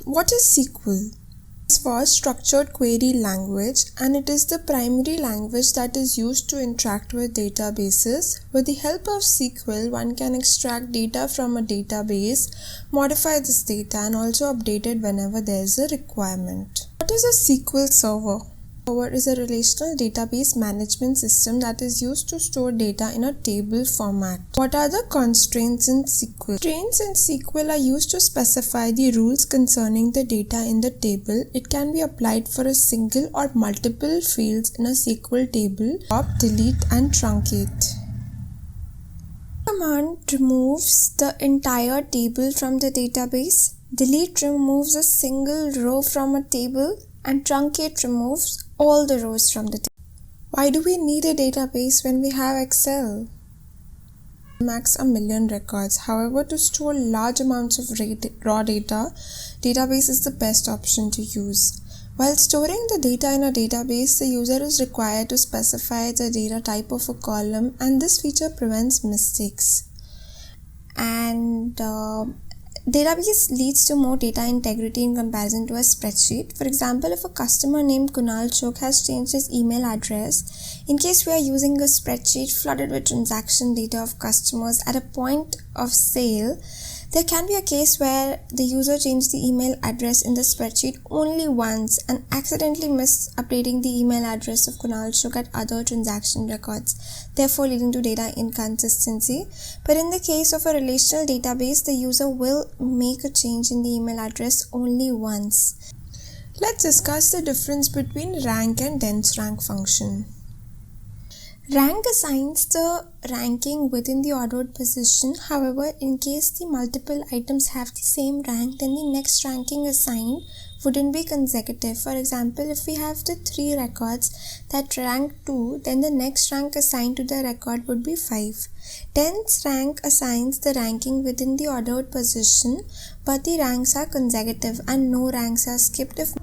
What is SQL? It's for structured query language, and it is the primary language that is used to interact with databases. With the help of SQL, one can extract data from a database, modify this data, and also update it whenever there is a requirement. What is a SQL server? Server is a relational database management system that is used to store data in a table format. What are the constraints in SQL? Constraints in SQL are used to specify the rules concerning the data in the table. It can be applied for a single or multiple fields in a SQL table. Drop, delete, and truncate. Command removes the entire table from the database. Delete removes a single row from a table, and truncate removes all the rows from the table. Why do we need a database when we have Excel? Max 1,000,000 records. However, to store large amounts of raw data, database is the best option to use. While storing the data in a database, the user is required to specify the data type of a column, and this feature prevents mistakes. And database leads to more data integrity in comparison to a spreadsheet. For example, if a customer named Kunal Chok has changed his email address, in case we are using a spreadsheet flooded with transaction data of customers at a point of sale, there can be a case where the user changed the email address in the spreadsheet only once and accidentally missed updating the email address of Kunal Chok at other transaction records, therefore leading to data inconsistency. But in the case of a relational database, the user will make a change in the email address only once. Let's discuss the difference between rank and dense rank function. Rank assigns the ranking within the ordered position. However, in case the multiple items have the same rank, then the next ranking assigned wouldn't be consecutive. For example, if we have the 3 records that rank 2, then the next rank assigned to the record would be 5. Dense rank assigns the ranking within the ordered position, but the ranks are consecutive and no ranks are skipped if.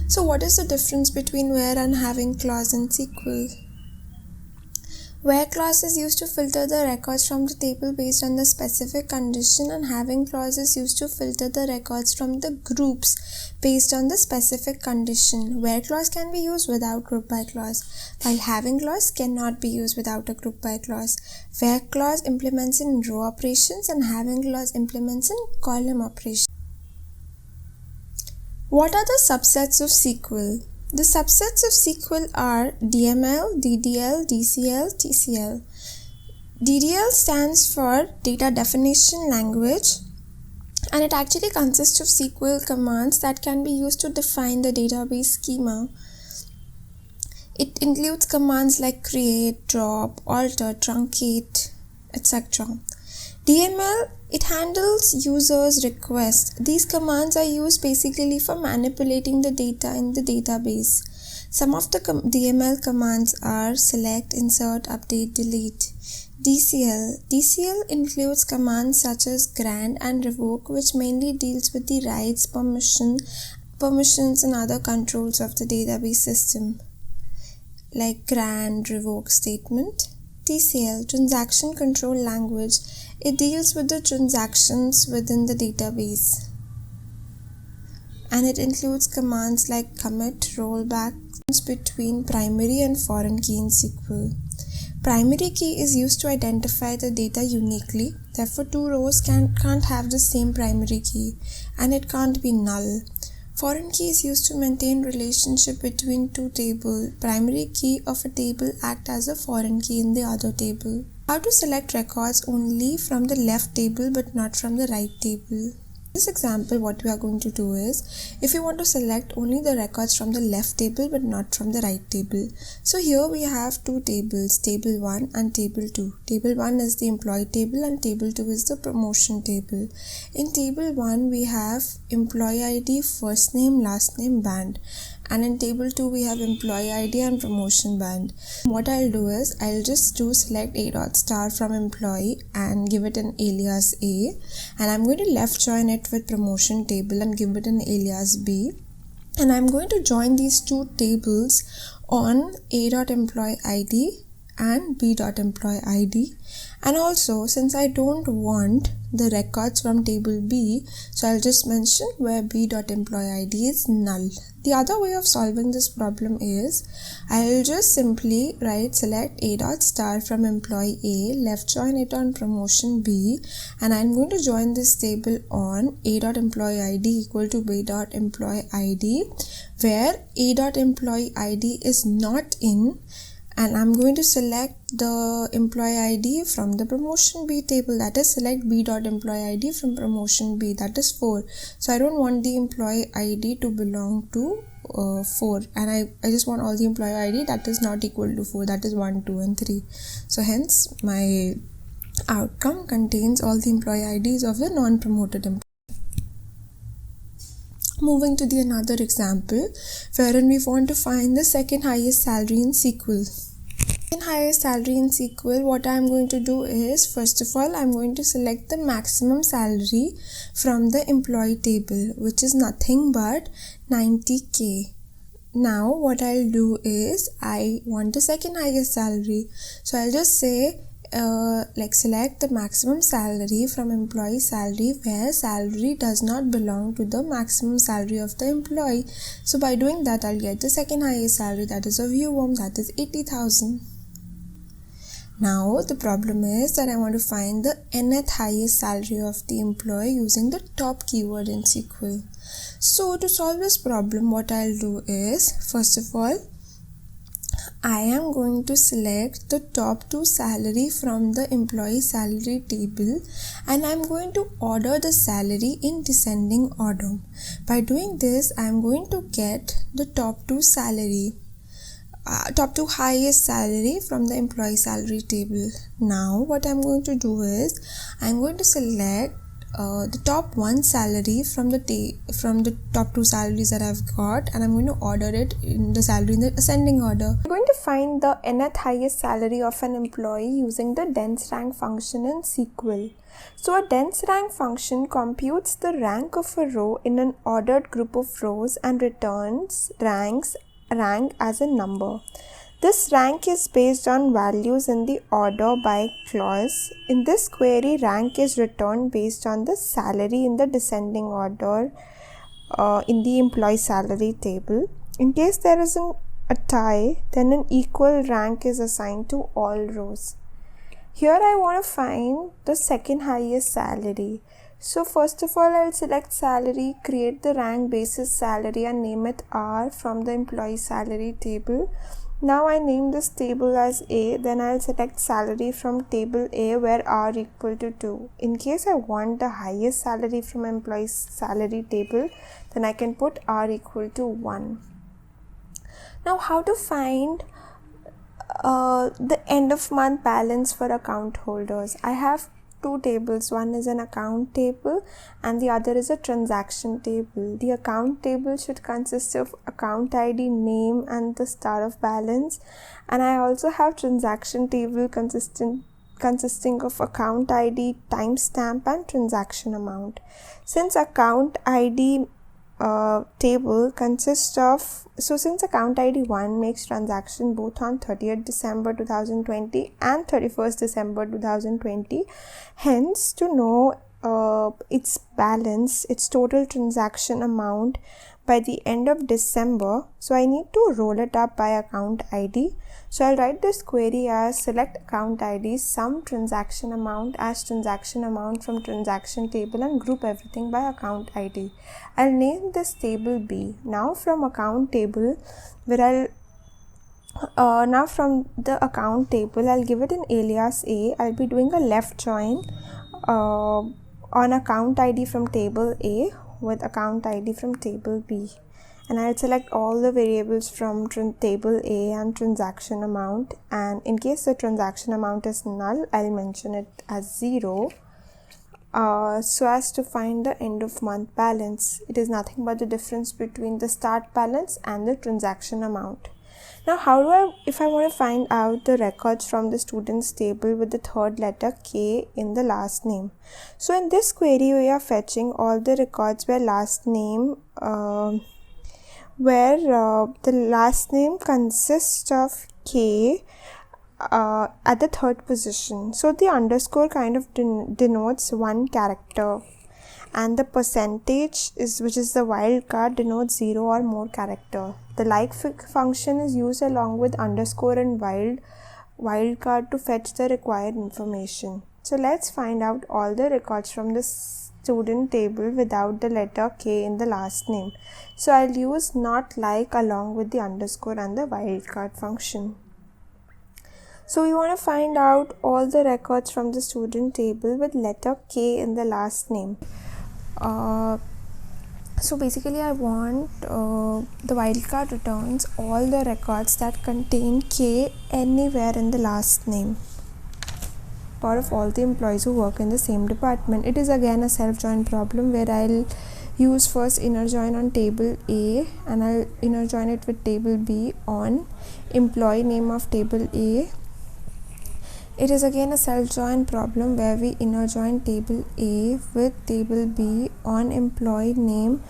So what is the difference between where and having clause in SQL? Where clause is used to filter the records from the table based on the specific condition, and having clause is used to filter the records from the groups based on the specific condition. Where clause can be used without group by clause, while having clause cannot be used without a group by clause. Where clause implements in row operations and having clause implements in column operations. What are the subsets of SQL? The subsets of SQL are DML, DDL, DCL, TCL. DDL stands for Data Definition Language, and it actually consists of SQL commands that can be used to define the database schema. It includes commands like create, drop, alter, truncate, etc. DML, it handles users' requests. These commands are used basically for manipulating the data in the database. Some of the DML commands are select, insert, update, delete. DCL includes commands such as grant and revoke, which mainly deals with the rights, permissions and other controls of the database system, like grant, revoke statement. TCL, Transaction Control Language. It deals with the transactions within the database, and it includes commands like commit, rollback between primary and foreign key in SQL. Primary key is used to identify the data uniquely. Therefore, 2 rows can't have the same primary key, and it can't be null. Foreign key is used to maintain relationship between 2 tables. Primary key of a table acts as a foreign key in the other table. How to select records only from the left table but not from the right table? In this example, what we are going to do is, if you want to select only the records from the left table but not from the right table. So here we have 2 tables, table 1 and table 2. Table 1 is the employee table and table 2 is the promotion table. In table 1 we have employee ID, first name, last name, band. And in table 2 we have employee ID and promotion band. What I'll do is, I'll just do select a.star from employee and give it an alias A, and I'm going to left join it with promotion table and give it an alias B, and I'm going to join these 2 tables on a.employee ID and b.employee ID, And also, since I don't want the records from table B, so I'll just mention where b.employee_id is null. The other way of solving this problem is I'll just simply select a.star from employee A, left join it on promotion B, and I'm going to join this table on a.employee_id equal to b.employee_id, where a.employee_id is not in, and I'm going to select the employee ID from the promotion B table, that is select b.employee ID from promotion B, that is 4. So I don't want the employee ID to belong to 4, and I just want all the employee ID that is not equal to 4, that is 1, 2 and 3. So hence my outcome contains all the employee IDs of the non-promoted employee. Moving to the another example, wherein we want to find the second highest salary in SQL. Second highest salary in SQL, what I'm going to do is, first of all, I'm going to select the maximum salary from the employee table, which is nothing but 90k. Now what I'll do is, I want the second highest salary, so I'll just say select the maximum salary from employee salary where salary does not belong to the maximum salary of the employee. So by doing that, I'll get the second highest salary, that is of UOM, that is 80,000. Now the problem is that I want to find the nth highest salary of the employee using the top keyword in SQL. So to solve this problem, what I'll do is, first of all, I am going to select the top 2 salary from the employee salary table, and I'm going to order the salary in descending order. By doing this, I'm going to get the top 2 highest salary from the employee salary table. Now what I'm going to do is, I'm going to select the top 1 salary from the top 2 salaries that I've got, and I'm going to order it in the salary in the ascending order. I'm going to find the nth highest salary of an employee using the dense rank function in SQL. So a dense rank function computes the rank of a row in an ordered group of rows and returns rank as a number. This rank is based on values in the order by clause. In this query, rank is returned based on the salary in the descending order in the employee salary table. In case there is a tie, then an equal rank is assigned to all rows. Here I want to find the second highest salary. So first of all, I'll select salary, create the rank basis salary and name it R from the employee salary table. Now I name this table as A, then I'll select salary from table A where R equal to 2. In case I want the highest salary from employee salary table, then I can put R equal to 1. Now how to find the end of month balance for account holders? I have 2 tables. One is an account table and the other is a transaction table. The account table should consist of account ID, name and the start of balance, and I also have transaction table consisting of account ID, timestamp and transaction amount. Since account ID table consists of, since account ID 1 makes transaction both on 30th December 2020 and 31st December 2020, hence to know its balance, its total transaction amount by the end of December, so I need to roll it up by account ID. So I'll write this query as select account ID, sum transaction amount as transaction amount from transaction table and group everything by account ID. I'll name this table B. Now from account table, where now from the account table, I'll give it an alias A. I'll be doing a left join on account ID from table A with account ID from table B, and I'll select all the variables from table A and transaction amount, and in case the transaction amount is null, I'll mention it as 0 so as to find the end of month balance. It is nothing but the difference between the start balance and the transaction amount. Now if I want to find out the records from the students table with the third letter K in the last name. So in this query, we are fetching all the records where last name the last name consists of K at the third position. So the underscore kind of denotes one character, and the percentage which is the wildcard, denotes 0 or more character. The like function is used along with underscore and wildcard to fetch the required information. So let's find out all the records from the student table without the letter K in the last name. So I'll use not like along with the underscore and the wildcard function. So we want to find out all the records from the student table with letter K in the last name. So basically I want the wildcard returns all the records that contain K anywhere in the last name, part of all the employees who work in the same department. It is again a self-join problem where I'll use first inner join on table A and I'll inner join it with table B on employee name of table A. It is again a self-join problem where we inner join table A with table B on employee name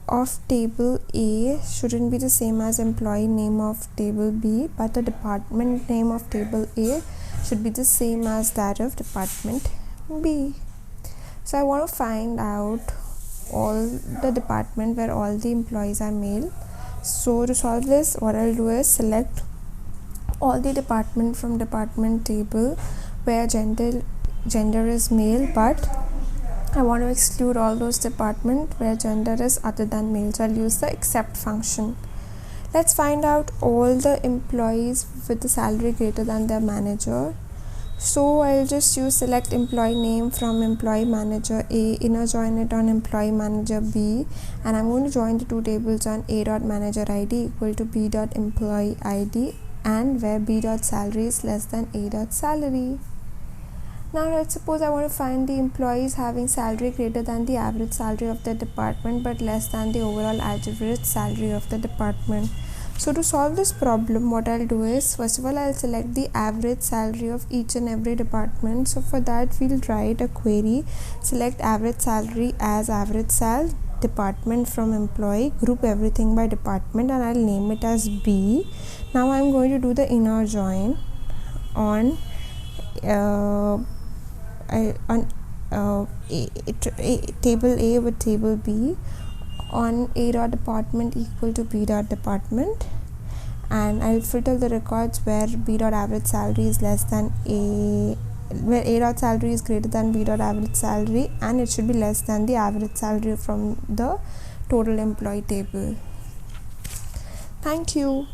of table A shouldn't be the same as employee name of table B, but the department name of table A should be the same as that of department B. So I want to find out all the department where all the employees are male. So to solve this, what I'll do is select all the department from department table where gender is male, but I want to exclude all those department where gender is other than male. So I'll use the except function. Let's find out all the employees with the salary greater than their manager. So I'll just use select employee name from employee manager A, inner join it on employee manager B, and I'm going to join the two tables on A dot manager ID equal to B dot employee ID, and where B dot salary is less than A dot salary. Now let's suppose I want to find the employees having salary greater than the average salary of the department but less than the overall average salary of the department. So to solve this problem, what I'll do is, first of all, I'll select the average salary of each and every department. So for that, we'll write a query, select average salary as average sal department from employee, group everything by department, and I'll name it as B. Now I'm going to do the inner join on table A with table B on A dot department equal to B dot department, and I'll filter the records where B dot average salary is less than where A dot salary is greater than B dot average salary, and it should be less than the average salary from the total employee table. Thank you.